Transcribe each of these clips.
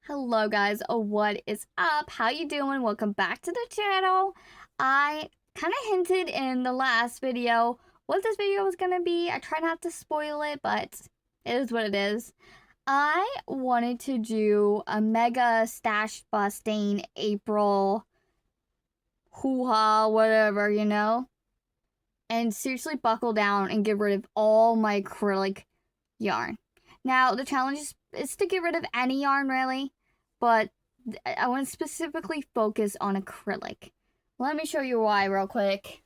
Hello guys, what is up? How you doing? Welcome back to the channel. I kind of hinted in the last video what this video was going to be. I try not to spoil it, but it is what it is. I wanted to do a mega stash busting April hoo-ha, whatever, and seriously buckle down and get rid of all my acrylic yarn. Now, the challenge is to get rid of any yarn, really, but I want to specifically focus on acrylic. Let me show you why real quick.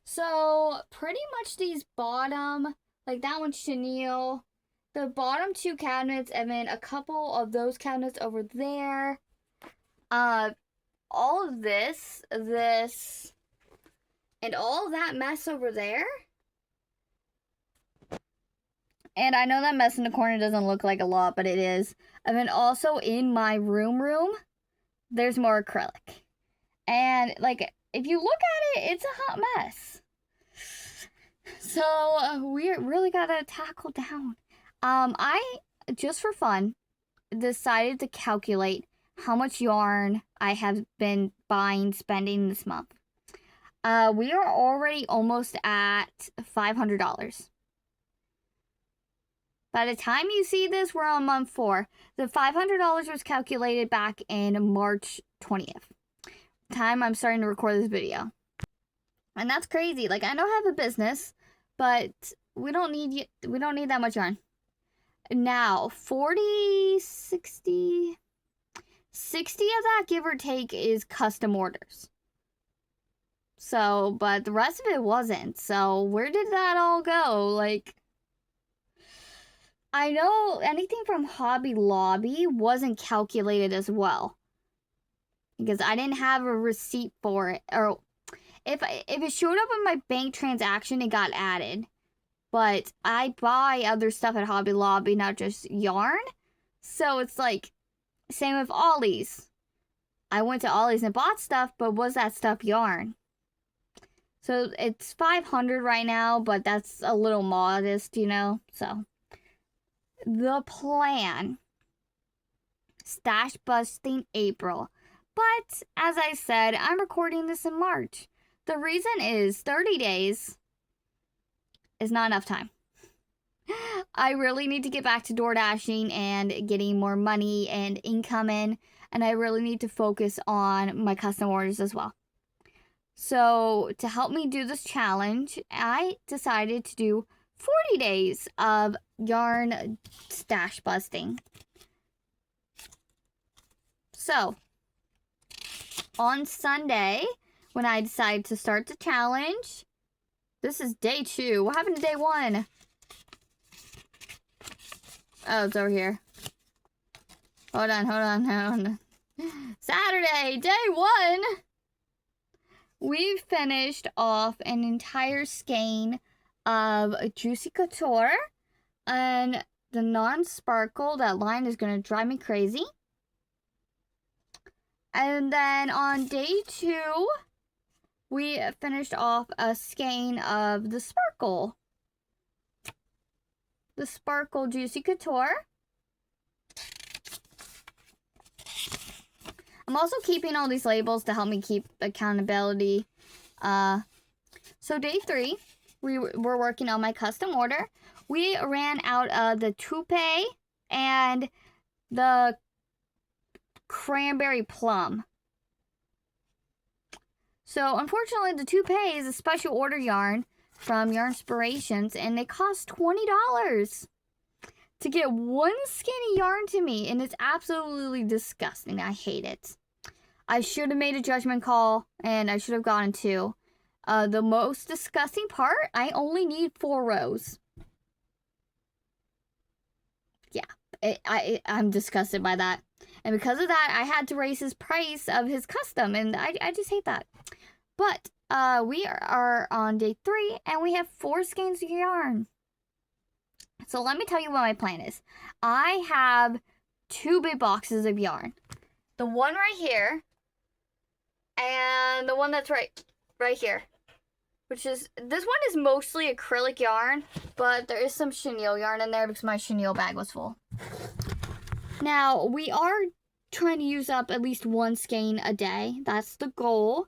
So, pretty much these bottom, like that one's chenille, the bottom two cabinets, and then a couple of those cabinets over there. All of this, and all of that mess over there. And I know that mess in the corner doesn't look like a lot, but it is. And then also in my room, there's more acrylic. And, like, if you look at it, it's a hot mess. So, we really gotta tackle down. I, just for fun, decided to calculate how much yarn I have been spending this month. We are already almost at $500. By the time you see this, we're on month 4. The $500 was calculated back in March 20th. Time I'm starting to record this video. And that's crazy. Like, I know I have a business, but we don't need that much yarn. Now, 40, 60 of that, give or take, is custom orders. So, but the rest of it wasn't. So, where did that all go? Like, I know anything from Hobby Lobby wasn't calculated as well, because I didn't have a receipt for it, or if it showed up in my bank transaction, it got added. But I buy other stuff at Hobby Lobby, not just yarn. So it's like, same with Ollie's. I went to Ollie's and bought stuff, but was that stuff yarn? So it's $500 right now, but that's a little modest, so. The plan. Stash busting April. But, as I said, I'm recording this in March. The reason is 30 days is not enough time. I really need to get back to door dashing and getting more money and income in. And I really need to focus on my custom orders as well. So, to help me do this challenge, I decided to do 40 days of yarn stash busting. So, on Sunday, when I decided to start the challenge, this is day 2. What happened to day 1? Oh, it's over here. Hold on. Saturday, day 1! We finished off an entire skein of Juicy Couture and the non-sparkle. That line is going to drive me crazy. And then on day 2, we finished off a skein of the sparkle. The sparkle Juicy Couture. I'm also keeping all these labels to help me keep accountability. So day 3, we were working on my custom order. We ran out of the Toupee and the Cranberry Plum. So, unfortunately, the Toupee is a special order yarn from Yarnspirations, and it costs $20 to get one skinny yarn to me, and it's absolutely disgusting. I hate it. I should have made a judgment call, and I should have gotten 2. The most disgusting part, I only need 4 rows. Yeah, I'm disgusted by that. And because of that, I had to raise his price of his custom, and I just hate that. But we are on day 3, and we have 4 skeins of yarn. So let me tell you what my plan is. I have 2 big boxes of yarn. The one right here, and the one that's right here. This one is mostly acrylic yarn, but there is some chenille yarn in there because my chenille bag was full. Now, we are trying to use up at least one skein a day. That's the goal.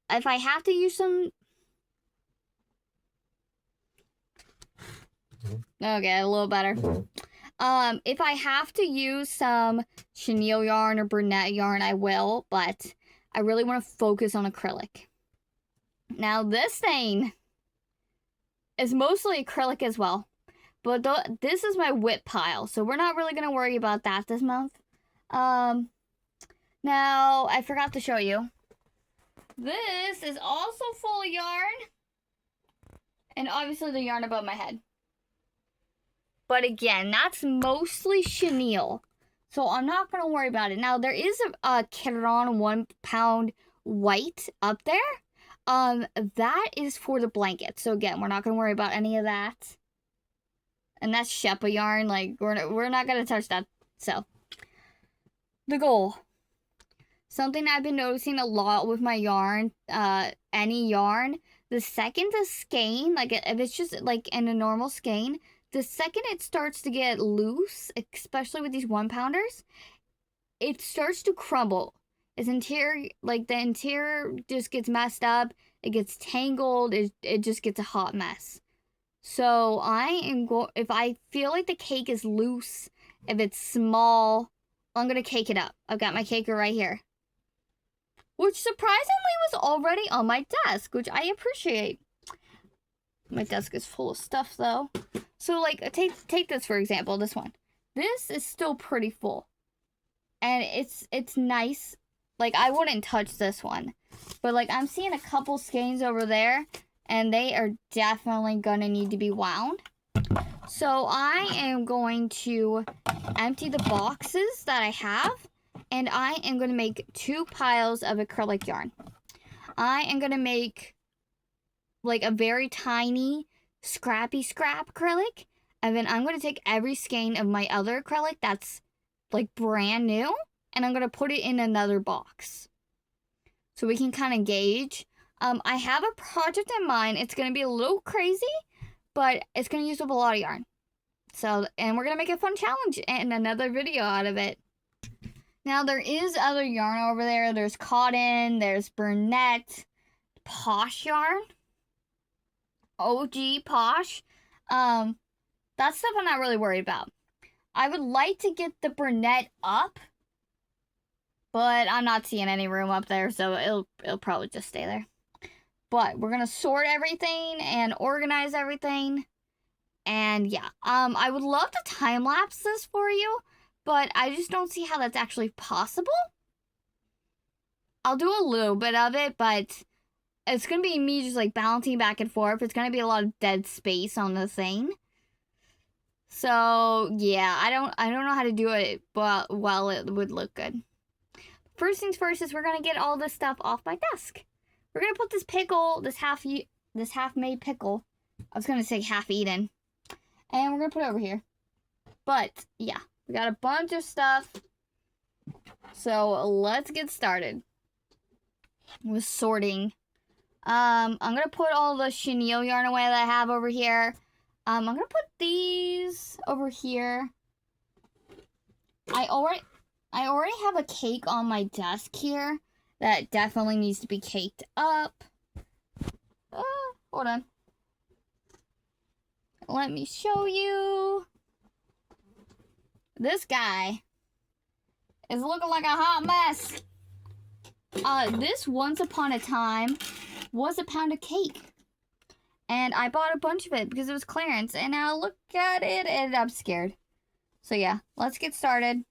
If I have to use some... Okay, a little better. If I have to use some chenille yarn or brunette yarn, I will, but I really want to focus on acrylic. Now, this thing is mostly acrylic as well, but this is my whip pile, so we're not really going to worry about that this month. Now, I forgot to show you. This is also full of yarn, and obviously the yarn above my head. But again, that's mostly chenille, so I'm not going to worry about it. Now, there is a Caron 1 pound white up there. That is for the blanket. So again, we're not going to worry about any of that. And that's Shepa yarn. Like, we're not going to touch that. So, the goal. Something I've been noticing a lot with my yarn, any yarn, the second the skein, like if it's just like in a normal skein, the second it starts to get loose, especially with these 1 pounders, it starts to crumble. Its interior, like the interior just gets messed up. It gets tangled. It just gets a hot mess. So if I feel like the cake is loose, if it's small, I'm going to cake it up. I've got my caker right here. Which surprisingly was already on my desk, which I appreciate. My desk is full of stuff though. So like, take this for example, this one. This is still pretty full. And it's nice. Like, I wouldn't touch this one. But like, I'm seeing a couple skeins over there, and they are definitely gonna need to be wound. So I am going to empty the boxes that I have, and I am gonna make 2 piles of acrylic yarn. I am gonna make like a very tiny scrappy scrap acrylic, and then I'm going to take every skein of my other acrylic that's like brand new, and I'm going to put it in another box so we can kind of gauge. I have a project in mind. It's going to be a little crazy, but it's going to use up a lot of yarn. So, and we're going to make a fun challenge and another video out of it. Now, there is other yarn over there. There's cotton, there's Bernette, Posh yarn. OG Posh. That stuff I'm not really worried about. I would like to get the Bernette up, but I'm not seeing any room up there, so it'll probably just stay there. But we're gonna sort everything and organize everything. And yeah, I would love to time lapse this for you, but I just don't see how that's actually possible. I'll do a little bit of it, but it's going to be me just like bouncing back and forth. It's going to be a lot of dead space on the thing. So, yeah, I don't know how to do it, but well, it would look good. First things first is we're going to get all this stuff off my desk. We're going to put this pickle, this half-made pickle. I was going to say half-eaten. And we're going to put it over here. But, yeah, we got a bunch of stuff. So, let's get started with sorting. I'm going to put all the chenille yarn away that I have over here. I'm going to put these over here. I already have a cake on my desk here that definitely needs to be caked up. Hold on. Let me show you. This guy is looking like a hot mess. This once upon a time was a pound of cake. And I bought a bunch of it because it was clearance. And now look at it and I'm scared. So yeah, let's get started.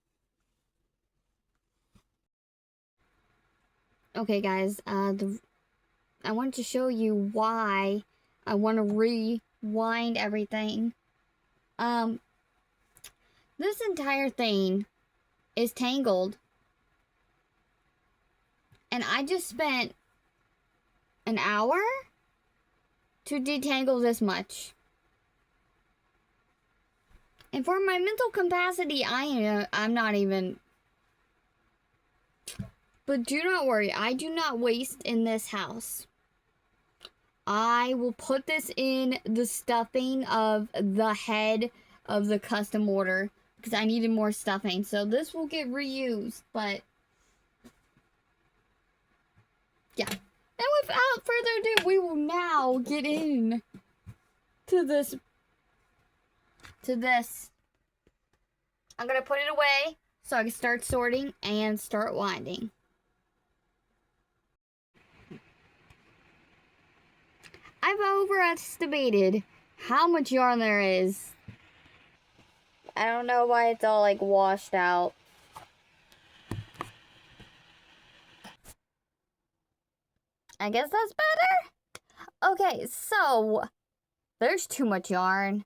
Okay guys, I wanted to show you why I want to rewind everything. This entire thing is tangled. And I just spent an hour to detangle this much. And for my mental capacity, I'm not even... But do not worry, I do not waste in this house. I will put this in the stuffing of the head of the custom order because I needed more stuffing. So this will get reused, but yeah. And without further ado, we will now get in to this. I'm gonna put it away so I can start sorting and start winding. I've overestimated how much yarn there is. I don't know why it's all like washed out. I guess that's better. Okay, so there's too much yarn.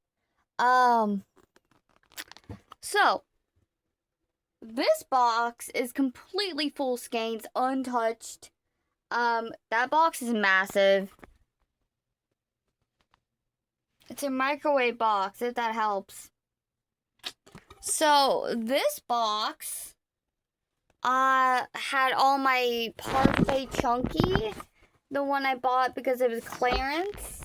So this box is completely full skeins, untouched. That box is massive. It's a microwave box, if that helps. So this box had all my Parfait Chunky, the one I bought because it was clearance.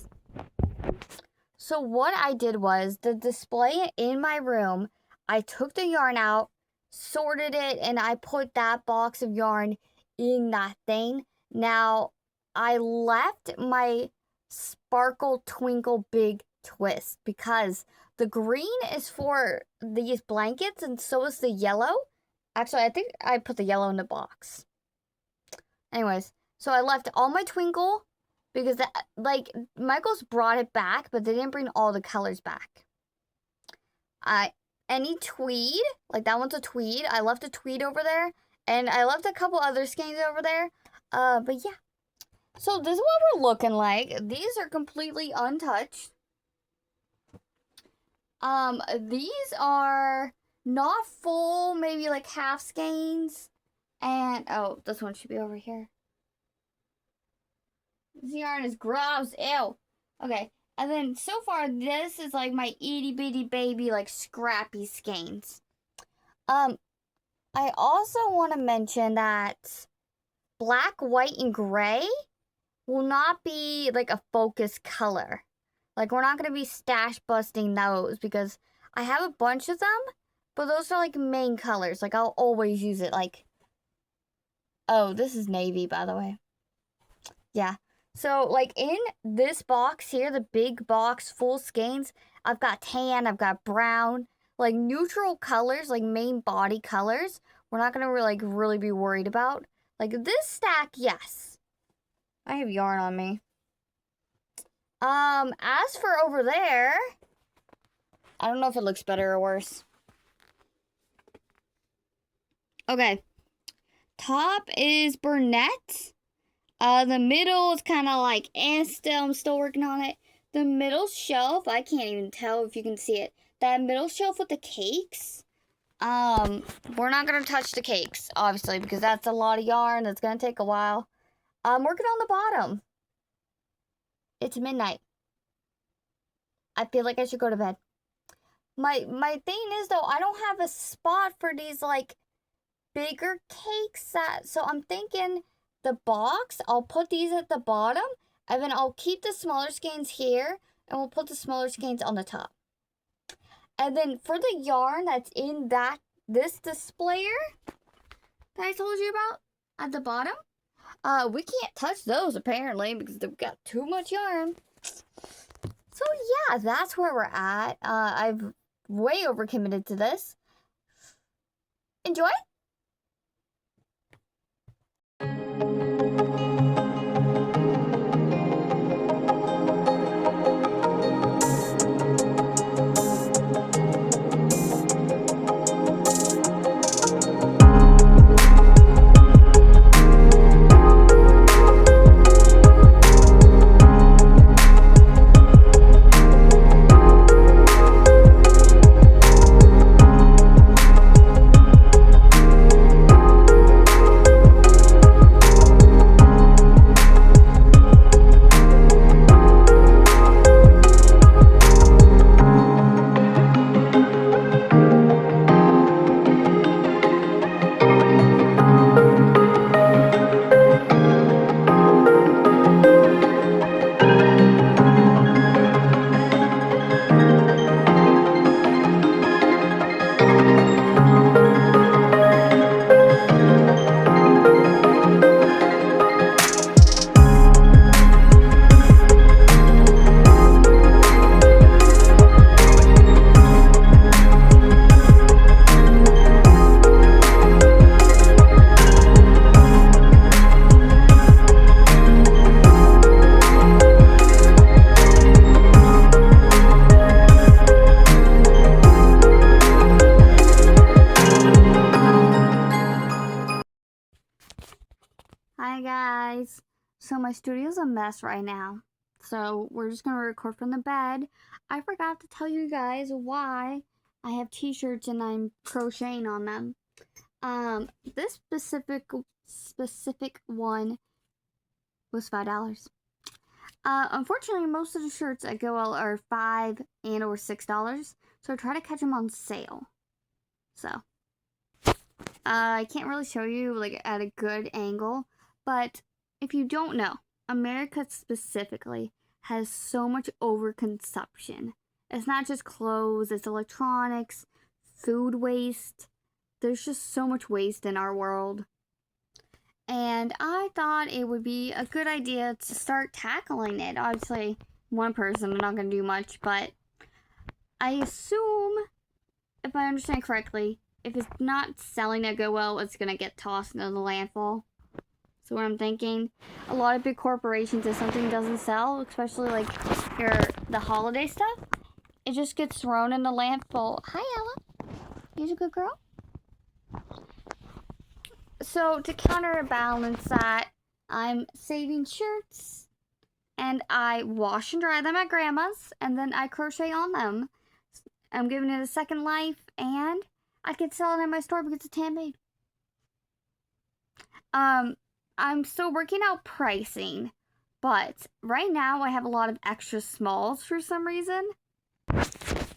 So what I did was, to display it in my room, I took the yarn out, sorted it, and I put that box of yarn in that thing. Now, I left my Sparkle Twinkle Big Twist because the green is for these blankets and so is the yellow. Actually, I think I put the yellow in the box. Anyways, so I left all my Twinkle because Michaels brought it back, but they didn't bring all the colors back. Any tweed, like that one's a tweed. I left a tweed over there, and I left a couple other skeins over there. But yeah. So this is what we're looking like. These are completely untouched. These are not full, maybe like half skeins. And, oh, this one should be over here. This yarn is gross, ew. Okay, and then so far, this is like my itty bitty baby, like scrappy skeins. I also want to mention that black, white, and gray will not be like a focus color. Like, we're not going to be stash busting those because I have a bunch of them, but those are like main colors. Like, I'll always use it. Like, oh, this is navy, by the way. Yeah. So, like, in this box here, the big box, full skeins, I've got tan, I've got brown, like, neutral colors, like, main body colors. We're not going to really be worried about. Like, this stack, yes. I have yarn on me. As for over there, I don't know if it looks better or worse. Okay. Top is Bernette. The middle is kind of like, I'm still working on it. The middle shelf, I can't even tell if you can see it. That middle shelf with the cakes, we're not going to touch the cakes, obviously, because that's a lot of yarn. That's going to take a while. I'm working on the bottom. It's midnight. I feel like I should go to bed. My thing is, though, I don't have a spot for these, like, bigger cakes. So I'm thinking the box, I'll put these at the bottom, and then I'll keep the smaller skeins here, and we'll put the smaller skeins on the top. And then for the yarn that's in this displayer that I told you about at the bottom, we can't touch those apparently because they've got too much yarn. So yeah, that's where we're at. I've way overcommitted to this. Enjoy. guys. So my studio's a mess right now. So we're just gonna record from the bed. I forgot to tell you guys why I have t-shirts and I'm crocheting on them. This specific one was $5. Unfortunately, most of the shirts at Goodwill are $5 and or $6. So I try to catch them on sale. So I can't really show you like at a good angle, but if you don't know, America specifically has so much overconsumption. It's not just clothes, it's electronics, food waste. There's just so much waste in our world. And I thought it would be a good idea to start tackling it. Obviously, one person, I'm not going to do much, but I assume, if I understand correctly, if it's not selling at Goodwill, it's going to get tossed into the landfill. So what I'm thinking, a lot of big corporations, if something doesn't sell, especially like the holiday stuff, it just gets thrown in the landfill. Hi, Ella. You're a good girl. So to counterbalance that, I'm saving shirts and I wash and dry them at Grandma's and then I crochet on them. I'm giving it a second life and I can sell it in my store because it's handmade. I'm still working out pricing, but right now I have a lot of extra smalls for some reason.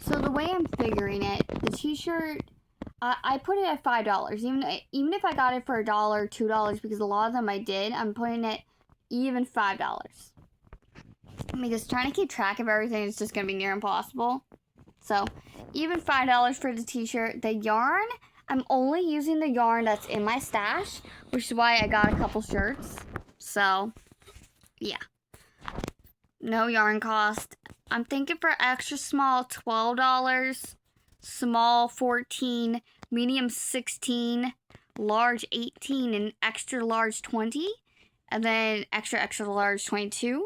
So the way I'm figuring it, the t-shirt, I put it at $5. Even if I got it for $1, $2, because a lot of them I did, I'm putting it even $5. Because trying to keep track of everything is just going to be near impossible. So, even $5 for the t-shirt. The yarn, I'm only using the yarn that's in my stash, which is why I got a couple shirts. So, yeah. No yarn cost. I'm thinking for extra small, $12. Small, $14. Medium, $16. Large, $18. And extra large, $20. And then extra large, $22.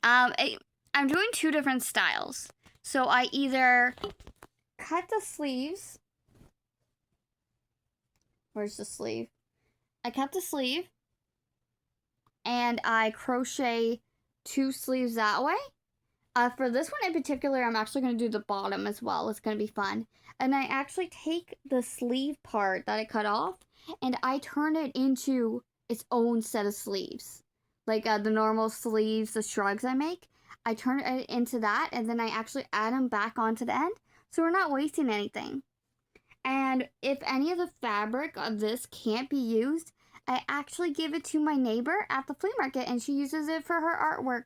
I'm doing two different styles. So I either cut the sleeves. Where's the sleeve? I cut the sleeve. And I crochet 2 sleeves that way. For this one in particular, I'm actually going to do the bottom as well. It's going to be fun. And I actually take the sleeve part that I cut off and I turn it into its own set of sleeves. Like the normal sleeves, the shrugs I make. I turn it into that and then I actually add them back onto the end. So we're not wasting anything. And if any of the fabric of this can't be used, I actually give it to my neighbor at the flea market and she uses it for her artwork.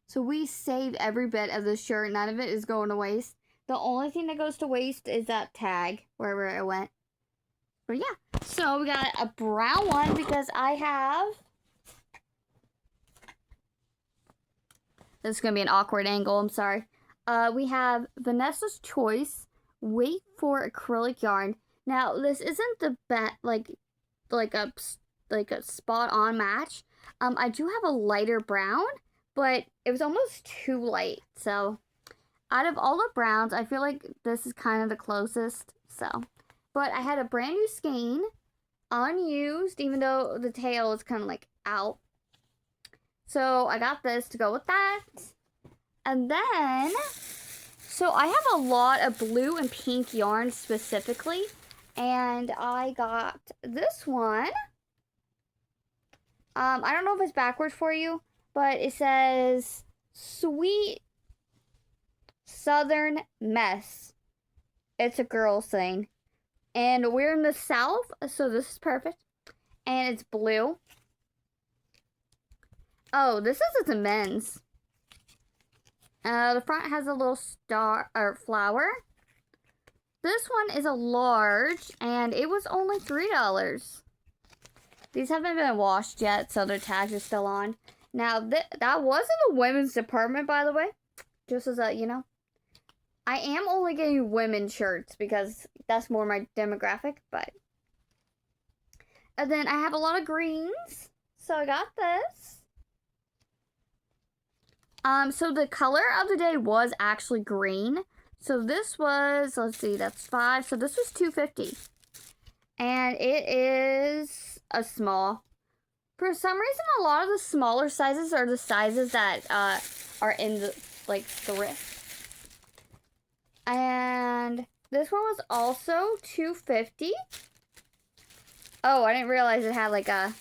So we saved every bit of this shirt. None of it is going to waste. The only thing that goes to waste is that tag, wherever it went. But yeah, so we got a brown one because I have... This is going to be an awkward angle, I'm sorry. We have Vanessa's Choice Wait for acrylic yarn. Now, this isn't the like a spot on match. I do have a lighter brown, but it was almost too light. So, out of all the browns, I feel like this is kind of the closest. So, but I had a brand new skein, unused, even though the tail is kind of like out. So, I got this to go with that. And then, so I have a lot of blue and pink yarn specifically. And I got this one. I don't know if it's backwards for you, but it says Sweet Southern Mess. It's a girl thing. And we're in the South, so this is perfect. And it's blue. Oh, this is a men's. The front has a little star or flower. This one is a large, and it was only $3. These haven't been washed yet, so their tags are still on. Now, that was in the women's department, by the way. Just as a, you know. I am only getting women's shirts because that's more my demographic, but. And then I have a lot of greens, so I got this. So the color of the day was actually green. So this was, let's see, that's 5. So this was $2.50. And it is a small. For some reason, a lot of the smaller sizes are the sizes that are in the like thrift. And this one was also $2.50. Oh, I didn't realize it had like a.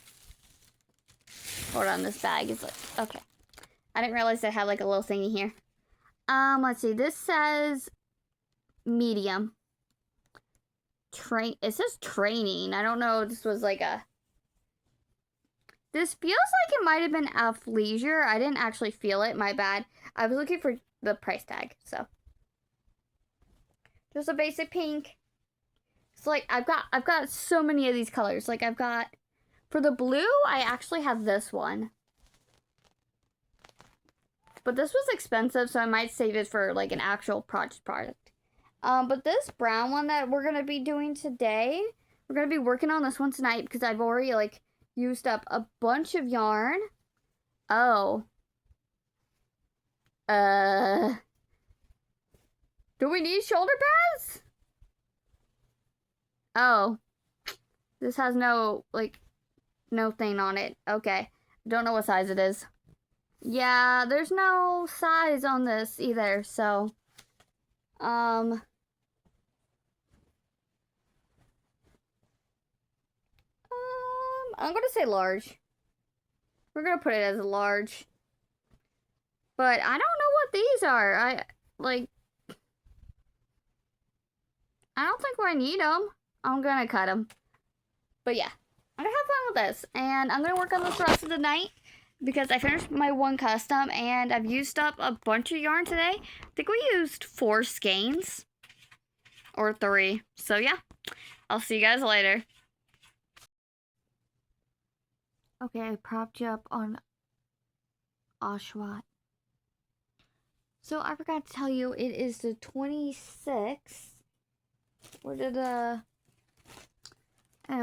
Hold on, this bag is like okay. I didn't realize it had like a little thingy here. Let's see. This says medium. It says training. I don't know if this was like a. This feels like it might have been athleisure. I didn't actually feel it. My bad. I was looking for the price tag. So just a basic pink. It's like I've got so many of these colors. Like I've got for the blue. I actually have this one. But this was expensive, so I might save it for like an actual product. But this brown one that we're gonna be doing today, we're gonna be working on this one tonight because I've already like used up a bunch of yarn. Oh. Do we need shoulder pads? Oh. This has no thing on it. Okay. Don't know what size it is. Yeah, there's no size on this either, so I'm gonna say large. We're gonna put it as a large. But I don't know what these are. I don't think I need them. I'm gonna cut them. But yeah, I'm gonna have fun with this. And I'm gonna work on this the rest of the night because I finished my one custom and I've used up a bunch of yarn today. I think we used 4 skeins. Or 3. So yeah, I'll see you guys later. Okay, I propped you up on Oshawott. So I forgot to tell you, it is the 26th. Where did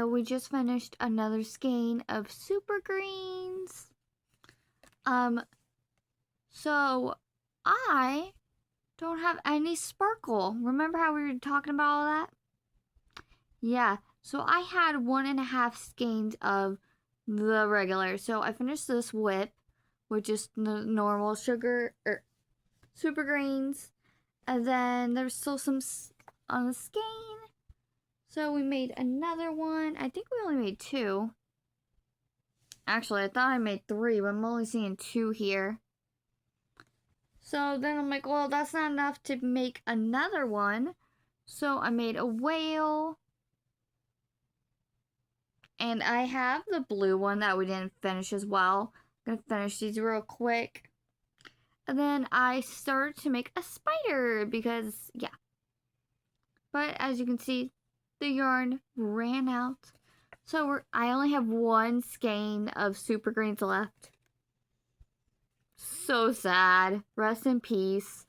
we just finished another skein of super greens. So I don't have any sparkle. Remember how we were talking about all that? Yeah, so I had 1.5 skeins of the regular. So I finished this whip with just the normal sugar or super greens. And then there's still some on the skein. So we made another one. I think we only made 2. Actually, I thought I made 3, but I'm only seeing 2 here. So then I'm like, well, that's not enough to make another one. So I made a whale. And I have the blue one that we didn't finish as well. I'm gonna finish these real quick. And then I started to make a spider because, yeah. But as you can see, the yarn ran out. So I only have 1 skein of super greens left. So sad. Rest in peace.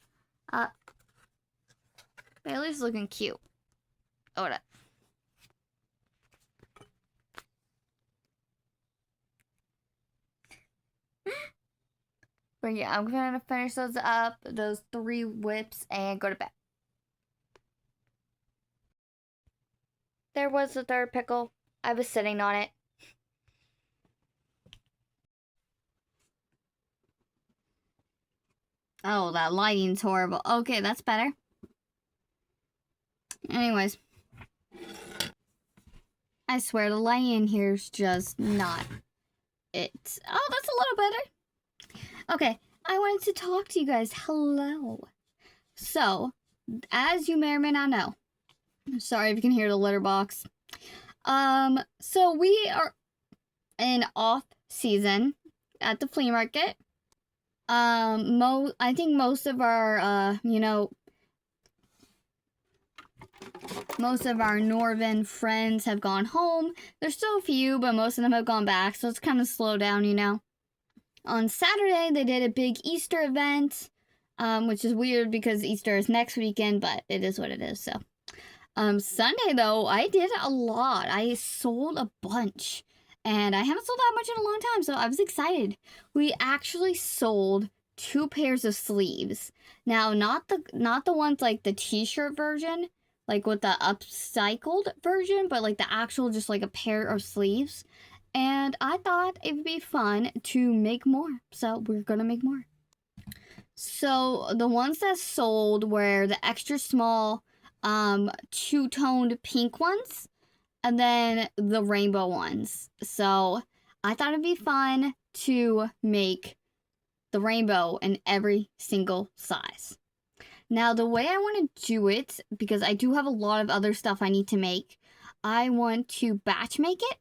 Bailey's looking cute. Hold up. But yeah, I'm gonna finish those up, those 3 whips, and go to bed. There was the 3rd pickle. I was sitting on it. Oh, that lighting's horrible. Okay, that's better. Anyways. I swear the lighting in here's just not it. Oh, that's a little better. Okay, I wanted to talk to you guys. Hello. So, as you may or may not know, sorry if you can hear the litter box. So we are in off season at the flea market. I think most of our, most of our Northern friends have gone home. There's still a few, but most of them have gone back, so it's kind of slowed down, On Saturday, they did a big Easter event, which is weird because Easter is next weekend, but it is what it is, so. Sunday, though, I did a lot. I sold a bunch, and I haven't sold that much in a long time, so I was excited. We actually sold 2 pairs of sleeves. Now, not the ones like the t-shirt version, like with the upcycled version, but like the actual just like a pair of sleeves. And I thought it would be fun to make more. So we're going to make more. So the ones that sold were the extra small two-toned pink ones and then the rainbow ones. So I thought it'd be fun to make the rainbow in every single size. Now, the way I want to do it, because I do have a lot of other stuff I need to make, I want to batch make it.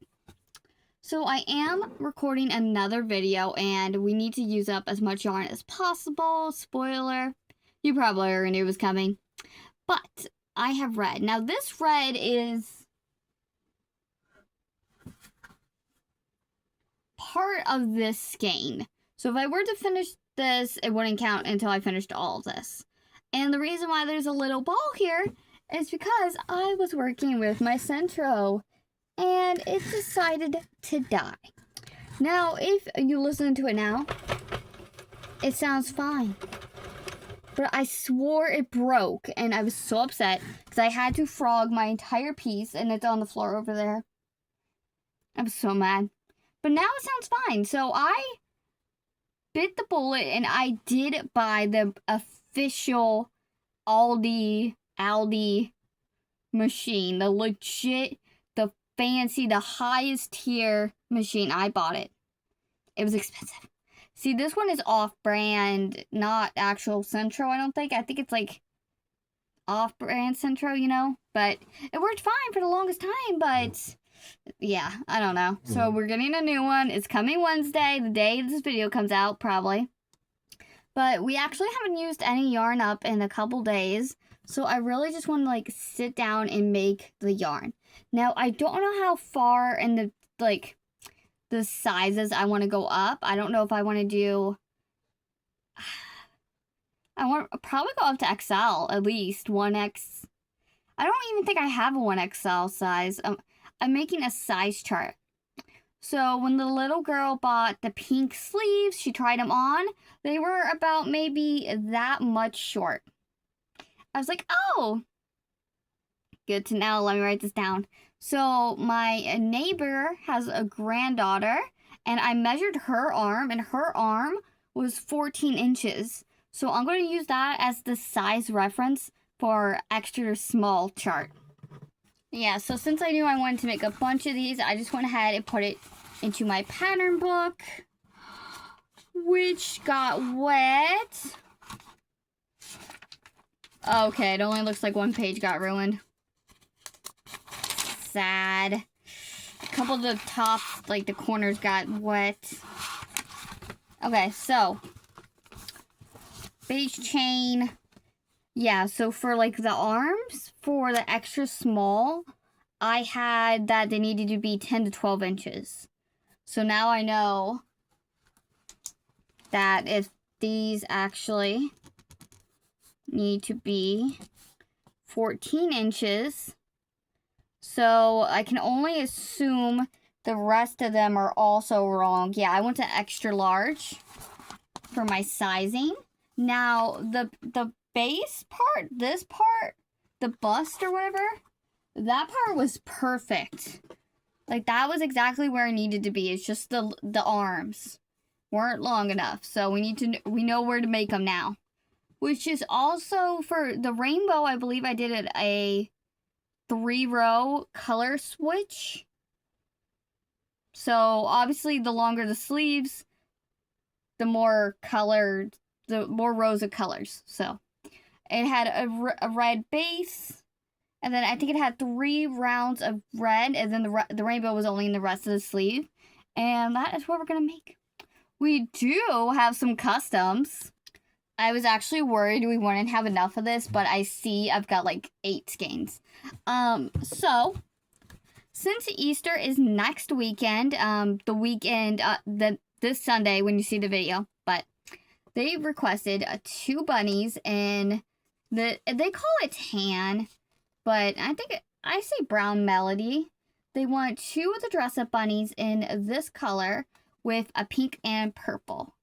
So I am recording another video, and we need to use up as much yarn as possible. Spoiler, you probably already knew it was coming. But I have red. Now, this red is part of this skein. So if I were to finish this, it wouldn't count until I finished all of this. And the reason why there's a little ball here is because I was working with my Centro and it decided to die. Now, if you listen to it now, it sounds fine. But I swore it broke and I was so upset because I had to frog my entire piece and it's on the floor over there. I was so mad. But now it sounds fine. So I bit the bullet and I did buy the official Aldi machine. The legit, the fancy, the highest tier machine. I bought it. It was expensive. See, this one is off-brand, not actual Centro, I don't think. I think it's like off-brand Centro, you know? But it worked fine for the longest time, but yeah, I don't know. So we're getting a new one. It's coming Wednesday, the day this video comes out, probably. But we actually haven't used any yarn up in a couple days. So I really just want to like sit down and make the yarn. Now, I don't know how far in the the sizes I want to go up. I don't know if I want to do... I want to probably go up to XL, at least 1X. I don't even think I have a 1XL size. I'm making a size chart. So when the little girl bought the pink sleeves, she tried them on. They were about maybe that much short. I was like, oh, good to know. Let me write this down. So my neighbor has a granddaughter, and I measured her arm, and her arm was 14 inches. So I'm going to use that as the size reference for extra small chart. Yeah, so since I knew I wanted to make a bunch of these, I just went ahead and put it into my pattern book, which got wet. Okay, it only looks like one page got ruined. Sad. A couple of the tops, like the corners, got wet. Okay, so base chain. Yeah, so for like the arms, for the extra small, I had that they needed to be 10 to 12 inches. So now I know that if these actually need to be 14 inches, so I can only assume the rest of them are also wrong. Yeah, I went to extra large for my sizing. Now, the base part, this part, the bust or whatever, that part was perfect. Like, that was exactly where it needed to be. It's just the arms weren't long enough. So we know where to make them now. Which is also for the rainbow, I believe I did it a 3-row color switch. So obviously the longer the sleeves, the more colored, the more rows of colors. So it had a red base, and then I think it had 3 rounds of red, and then the rainbow was only in the rest of the sleeve. And that is what we're gonna make. We do have some customs. I was actually worried we wouldn't have enough of this, but I see I've got like 8 skeins. So since Easter is next weekend, the weekend, this Sunday when you see the video, but they requested 2 bunnies in they call it tan, but I say brown melody. They want 2 of the dress-up bunnies in this color with a pink and purple.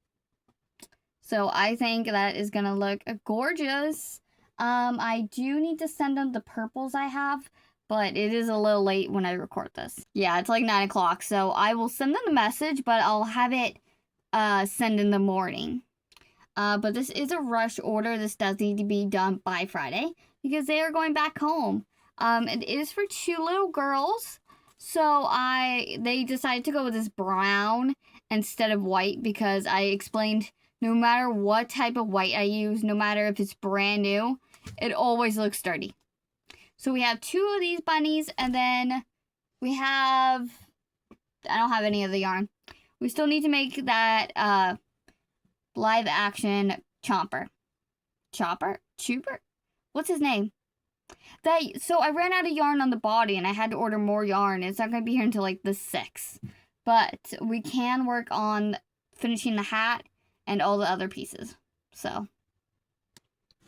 So I think that is going to look gorgeous. I do need to send them the purples I have, but it is a little late when I record this. Yeah, it's like 9 o'clock, so I will send them the message, but I'll have it send in the morning. But this is a rush order. This does need to be done by Friday because they are going back home. It is for 2 little girls, so they decided to go with this brown instead of white because I explained no matter what type of white I use, no matter if it's brand new, it always looks dirty. So we have 2 of these bunnies, and then we have, I don't have any of the yarn. We still need to make that live action Chomper. Chooper? What's his name? So I ran out of yarn on the body, and I had to order more yarn. It's not going to be here until like the 6th. But we can work on finishing the hat and all the other pieces. So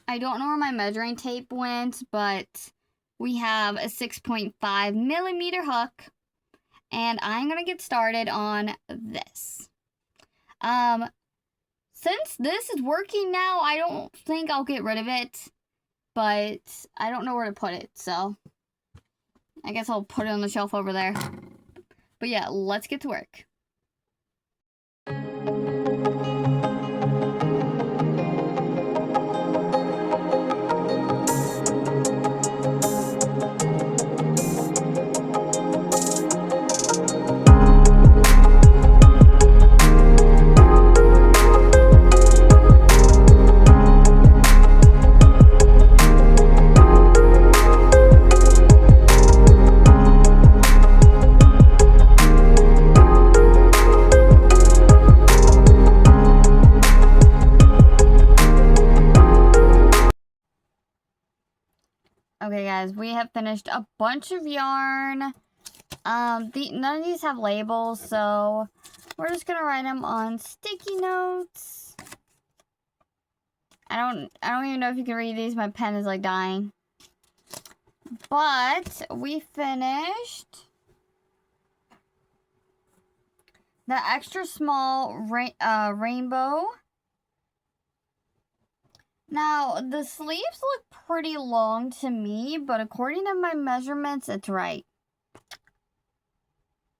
I don't know where my measuring tape went, but we have a 6.5 millimeter hook, and I'm gonna get started on this. Since this is working now, I don't think I'll get rid of it, but I don't know where to put it, so I guess I'll put it on the shelf over there. But yeah, let's get to work. Okay, guys, we have finished a bunch of yarn. None of these have labels, so we're just gonna write them on sticky notes. I don't even know if you can read these. My pen is like dying. But we finished the extra small rainbow. Now, the sleeves look pretty long to me, but according to my measurements, it's right.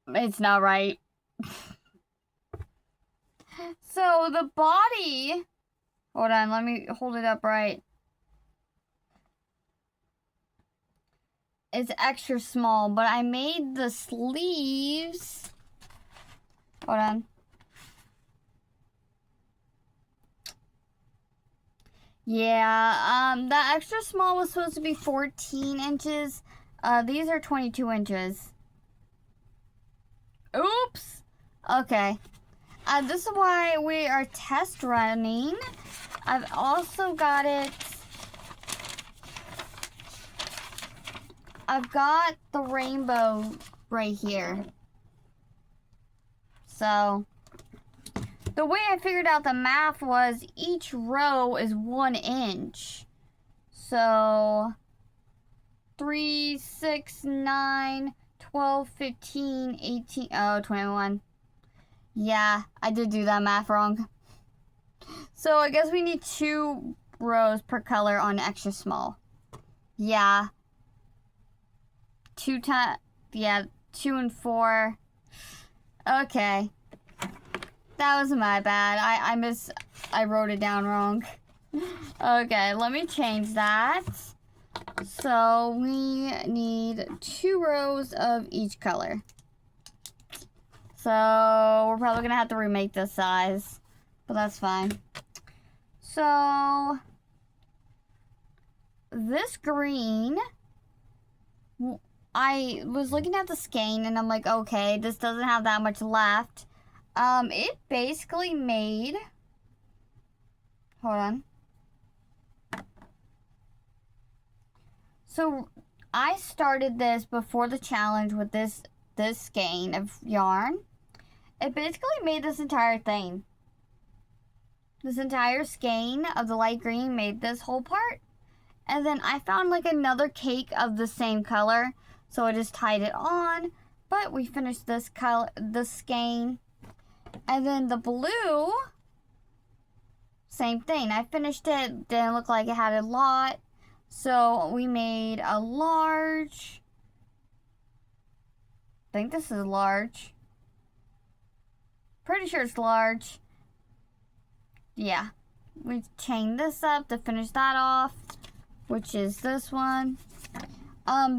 It's not right. So, the body... Hold on, let me hold it up right. It's extra small, but I made the sleeves... Hold on. Yeah, the extra small was supposed to be 14 inches. These are 22 inches. Oops! Okay. This is why we are test running. I've also got it... I've got the rainbow right here. So... the way I figured out the math was each row is 1 inch. So 3, 6, 9, 12, 15, 18, 21. Yeah, I did do that math wrong. So I guess we need 2 rows per color on extra small. Yeah. 2 and 4. Okay. That was my bad. I wrote it down wrong. Okay, let me change that. So we need 2 rows of each color. So we're probably gonna have to remake this size, but that's fine. So this green, I was looking at the skein and I'm like, okay, this doesn't have that much left. It basically made, hold on. So I started this before the challenge with this skein of yarn. It basically made this entire thing. This entire skein of the light green made this whole part. And then I found like another cake of the same color, so I just tied it on. But we finished this color, the skein. And then the blue, same thing. I finished it, didn't look like it had a lot. So we made a large think this is large. Pretty sure it's large. Yeah. We chained this up to finish that off, which is this one.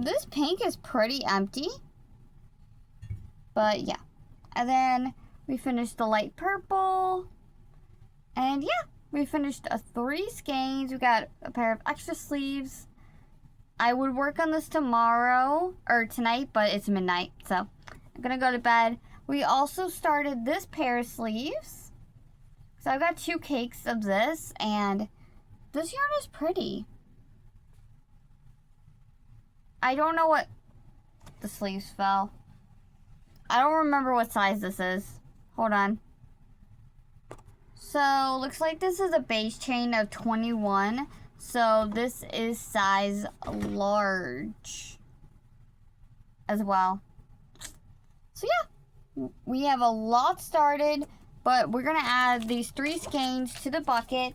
This pink is pretty empty. But yeah. And then we finished the light purple. And yeah, we finished 3 skeins. We got a pair of extra sleeves. I would work on this tomorrow or tonight, but it's midnight, so I'm gonna go to bed. We also started this pair of sleeves. So I've got 2 cakes of this, and this yarn is pretty. I don't know what the sleeves fell. I don't remember what size this is. Hold on. So, looks like this is a base chain of 21. So, this is size large as well. So, yeah. We have a lot started, but we're going to add these 3 skeins to the bucket.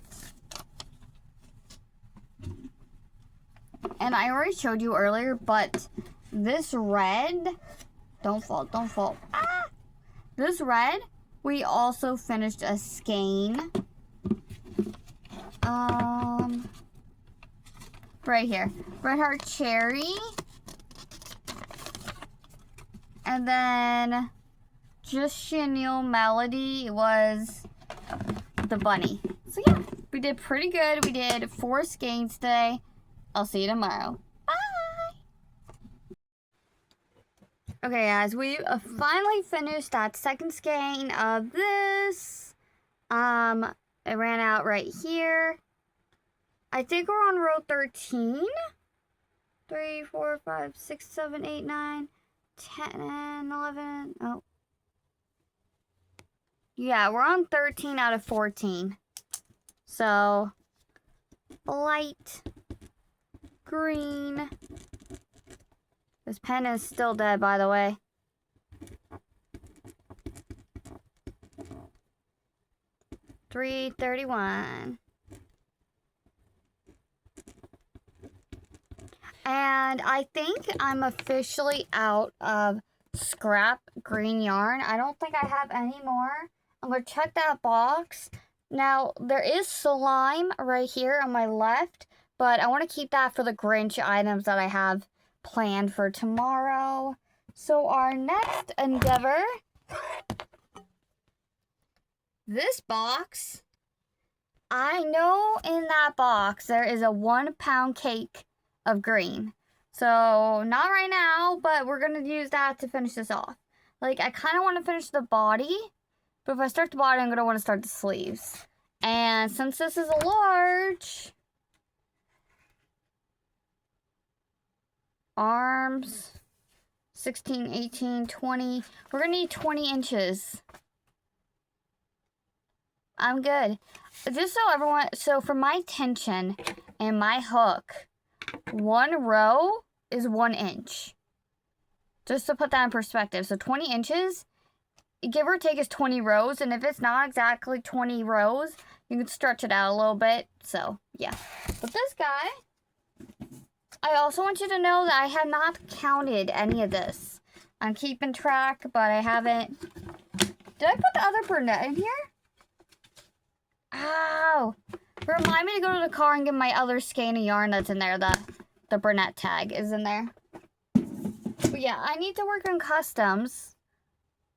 And I already showed you earlier, but this red... Don't fall, don't fall. Ah! This red, we also finished a skein. Right here. Red Heart Cherry. And then just Chenille Melody was the bunny. So yeah, we did pretty good. We did 4 skeins today. I'll see you tomorrow. Okay, guys, we finally finished that second skein of this. It ran out right here. I think we're on row 13. 3, 4, 5, 6, 7, 8, 9, 10, 11. Oh. Yeah, we're on 13 out of 14. So, light green. This pen is still dead, by the way. $3.31. And I think I'm officially out of scrap green yarn. I don't think I have any more. I'm going to check that box. Now, there is slime right here on my left, but I want to keep that for the Grinch items that I have planned for tomorrow. So our next endeavor, this box, I know in that box there is a 1 pound cake of green. So not right now, but we're gonna use that to finish this off. Like, I kind of want to finish the body, but if I start the body, I'm gonna want to start the sleeves. And since this is a large, arms, 16, 18, 20. We're going to need 20 inches. I'm good. Just so everyone, so for my tension and my hook, 1 row is 1 inch. Just to put that in perspective. So 20 inches, give or take, is 20 rows. And if it's not exactly 20 rows, you can stretch it out a little bit. So, yeah. But this guy, I also want you to know that I have not counted any of this. I'm keeping track, but I haven't. Did I put the other Bernette in here? Ow! Remind me to go to the car and get my other skein of yarn that's in there. The Bernette tag is in there. But yeah, I need to work on customs.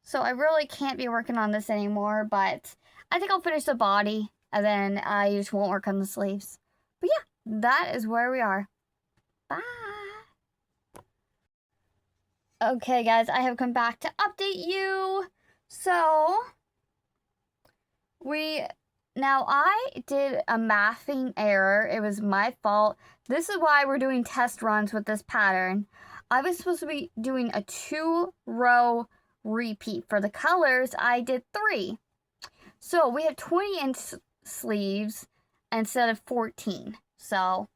So I really can't be working on this anymore, but I think I'll finish the body, and then I just won't work on the sleeves. But yeah, that is where we are. Bye. Okay, guys, I have come back to update you. So, now I did a mathing error. It was my fault. This is why we're doing test runs with this pattern. I was supposed to be doing a 2-row repeat. For the colors, I did 3. So, we have 20-inch sleeves instead of 14. So,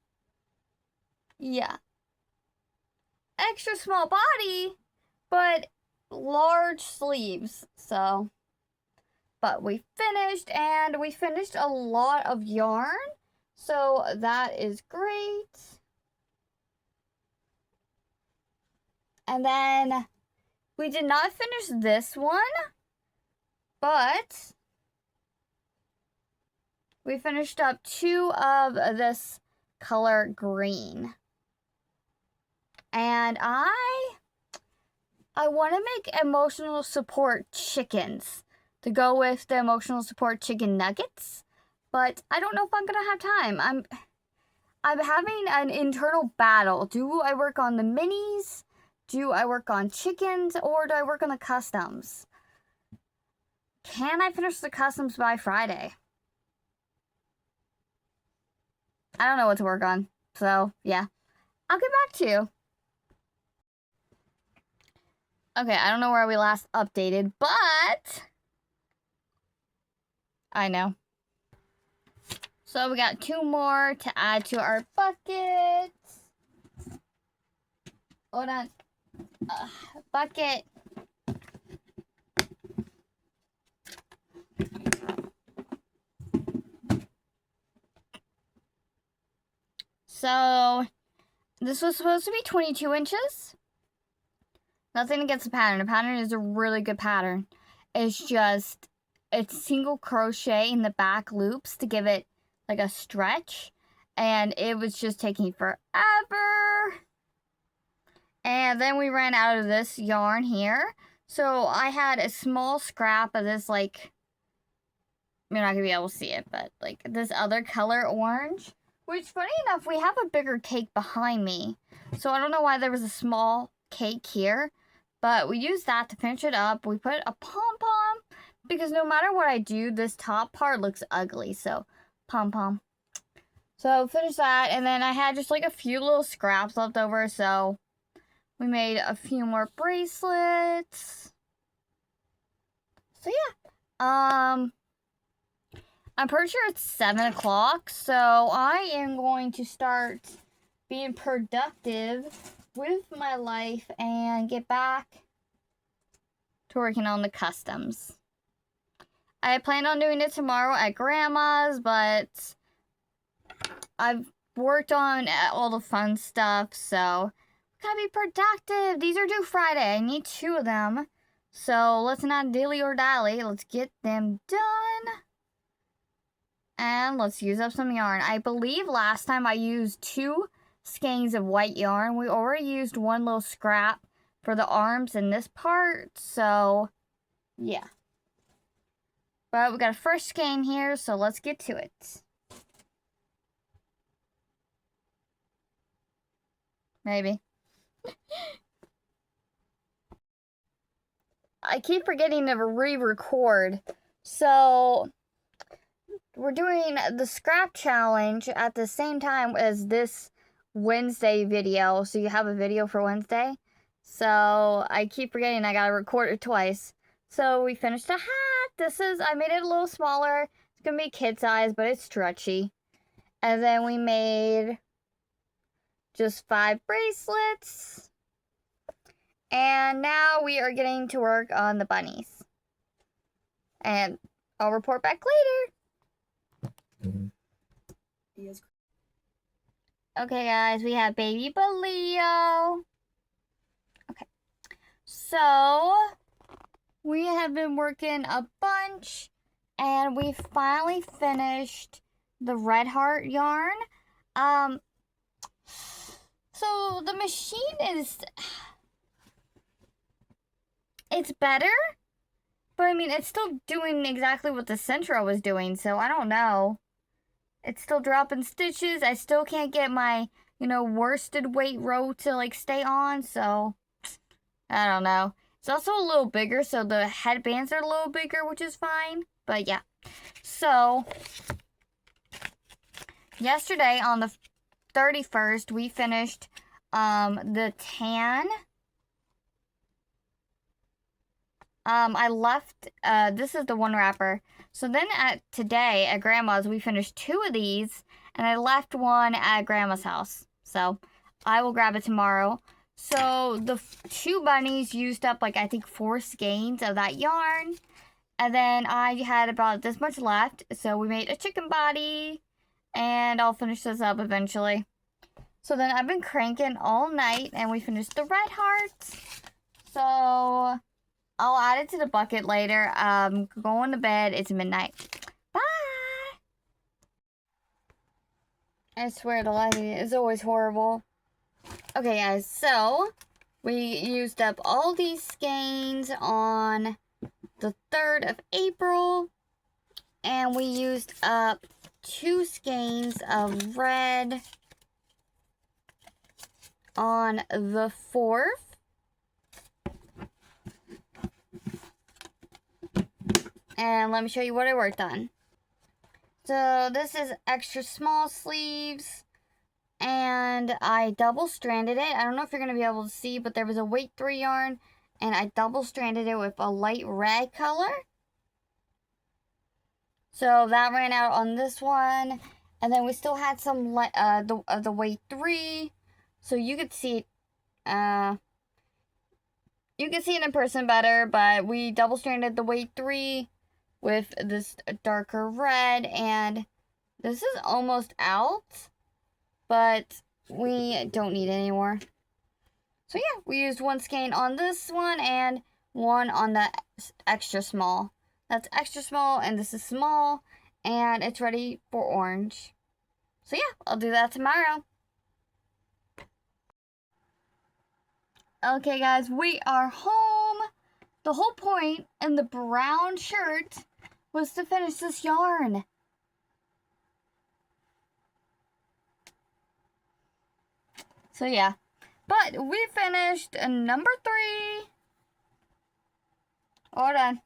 yeah. Extra small body, but large sleeves. So, but we finished, and we finished a lot of yarn. So, that is great. And then We did not finish this one, but we finished up 2 of this color green. And I want to make emotional support chickens to go with the emotional support chicken nuggets, but I don't know if I'm gonna have time. I'm having an internal battle. Do I work on the minis? Do I work on chickens, or do I work on the customs? Can I finish the customs by Friday? I don't know what to work on, so yeah. I'll get back to you. Okay, I don't know where we last updated, but I know. So we got 2 more to add to our buckets. Hold on. Bucket. So this was supposed to be 22 inches. Nothing against the pattern. The pattern is a really good pattern. It's just, it's single crochet in the back loops to give it like a stretch. And it was just taking forever. And then we ran out of this yarn here. So I had a small scrap of this, like, you're not gonna be able to see it, but like this other color orange. Which, funny enough, we have a bigger cake behind me. So I don't know why there was a small cake here. But we used that to finish it up. We put a pom-pom, because no matter what I do, this top part looks ugly. So, pom-pom. So, finish that. And then I had just like a few little scraps left over. So, we made a few more bracelets. So, yeah. I'm pretty sure it's 7 o'clock. So, I am going to start being productive with my life and get back to working on the customs. I planned on doing it tomorrow at Grandma's, but I've worked on all the fun stuff, so gotta be productive. These are due Friday. I need 2 of them. So let's not dilly or dally. Let's get them done. And let's use up some yarn. I believe last time I used 2 skeins of white yarn. We already used 1 little scrap for the arms in this part, so yeah. But we got a first skein here, so let's get to it. Maybe. I keep forgetting to re-record, so we're doing the scrap challenge at the same time as this Wednesday video, so you have a video for Wednesday. So I keep forgetting I gotta record it twice. So we finished a hat. I made it a little smaller. It's gonna be kid size, but it's stretchy. And then we made just 5 bracelets. And now we are getting to work on the bunnies. And I'll report back later. Yes. Okay, guys, we have baby Baleo. Okay, so we have been working a bunch, and we finally finished the Red Heart yarn. So the machine is, it's better, but I mean, it's still doing exactly what the Centro was doing, so I don't know. It's still dropping stitches. I still can't get my, worsted weight row to, like, stay on. So, I don't know. It's also a little bigger, so the headbands are a little bigger, which is fine. But, yeah. So, yesterday on the 31st, we finished the tan. I left, this is the one wrapper. So then today at Grandma's, we finished 2 of these, and I left one at Grandma's house. So I will grab it tomorrow. So the 2 bunnies used up, like, I think 4 skeins of that yarn. And then I had about this much left. So we made a chicken body, and I'll finish this up eventually. So then I've been cranking all night, and we finished the Red Hearts. So I'll add it to the bucket later. Going to bed. It's midnight. Bye. I swear the lighting is always horrible. Okay, guys. So we used up all these skeins on the 3rd of April. And we used up 2 skeins of red on the 4th. And let me show you what I worked on. So this is extra small sleeves. And I double stranded it. I don't know if you're going to be able to see, but there was a weight 3 yarn. And I double stranded it with a light red color. So that ran out on this one. And then we still had some the weight 3. So you could see it. You can see it in person better, but we double stranded the weight 3 with this darker red, and this is almost out, but we don't need it anymore. So yeah, we used 1 skein on this one and 1 on the extra small. That's extra small, and this is small, and it's ready for orange. So yeah, I'll do that tomorrow. Okay, guys, we are home. The whole point in the brown shirt was to finish this yarn. So yeah, but we finished number 3. Hold on.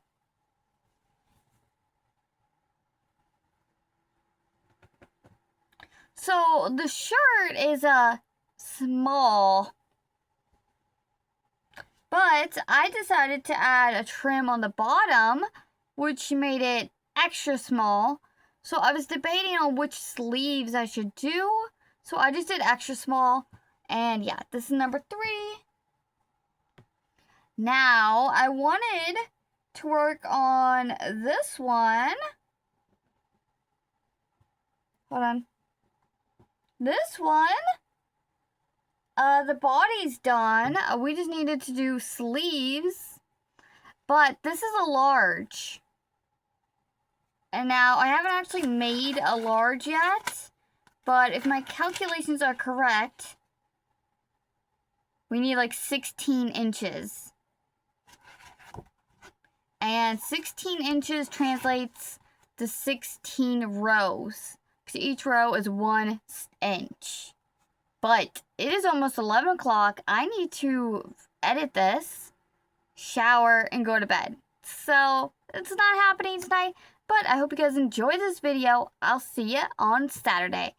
So the shirt is a small, but I decided to add a trim on the bottom, which made it extra small. So I was debating on which sleeves I should do. So I just did extra small. And yeah, this is number 3. Now, I wanted to work on this one. Hold on. This one. The body's done. We just needed to do sleeves. But this is a large. And now, I haven't actually made a large yet. But if my calculations are correct, we need like 16 inches. And 16 inches translates to 16 rows. Because each row is 1 inch. But it is almost 11 o'clock. I need to edit this, shower, and go to bed. So, it's not happening tonight. But I hope you guys enjoy this video. I'll see you on Saturday.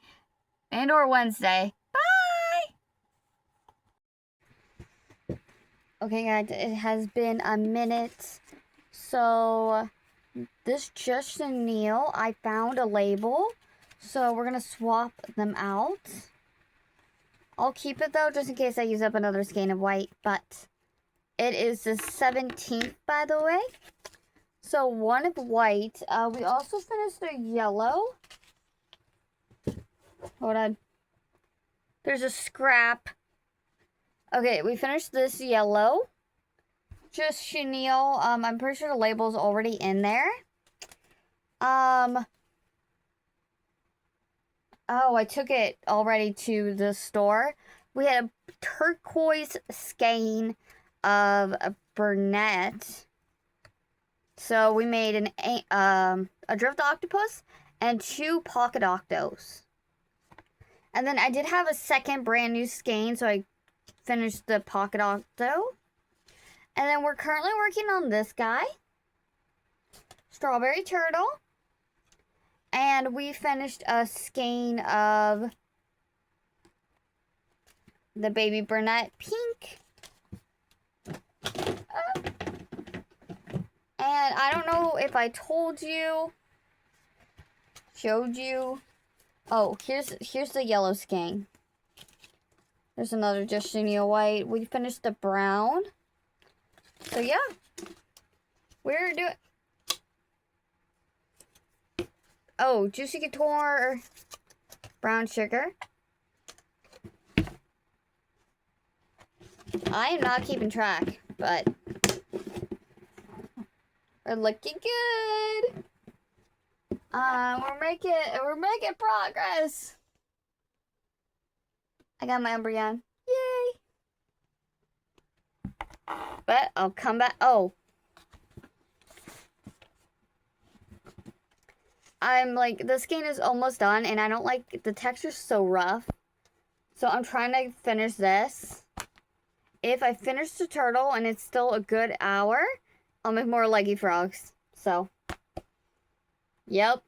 And or Wednesday. Bye! Okay, guys, it has been a minute. So, this Just Chenille, I found a label. So, we're going to swap them out. I'll keep it, though, just in case I use up another skein of white. But it is the 17th, by the way. So, 1 of white. We also finished a yellow. Hold on. There's a scrap. Okay, we finished this yellow. Just Chenille. I'm pretty sure the label's already in there. Oh, I took it already to the store. We had a turquoise skein of a Bernat. So we made a drift octopus and 2 pocket octos. And then I did have a second brand new skein, so I finished the pocket octo. And then we're currently working on this guy, Strawberry Turtle. And we finished a skein of the Baby Bernat Pink. And I don't know if I told you, showed you. Oh, here's the yellow skein. There's another Just Chenille white. We finished the brown. So yeah, we're doing. Oh, Juicy Couture brown sugar. I am not keeping track, but We're looking good. We're making progress. I got my Umbreon. Yay! But I'll come back. Oh. I'm like, this game is almost done, and I don't like, the texture's so rough. So I'm trying to finish this. If I finish the turtle and it's still a good hour, I'll make more leggy frogs. So, yep.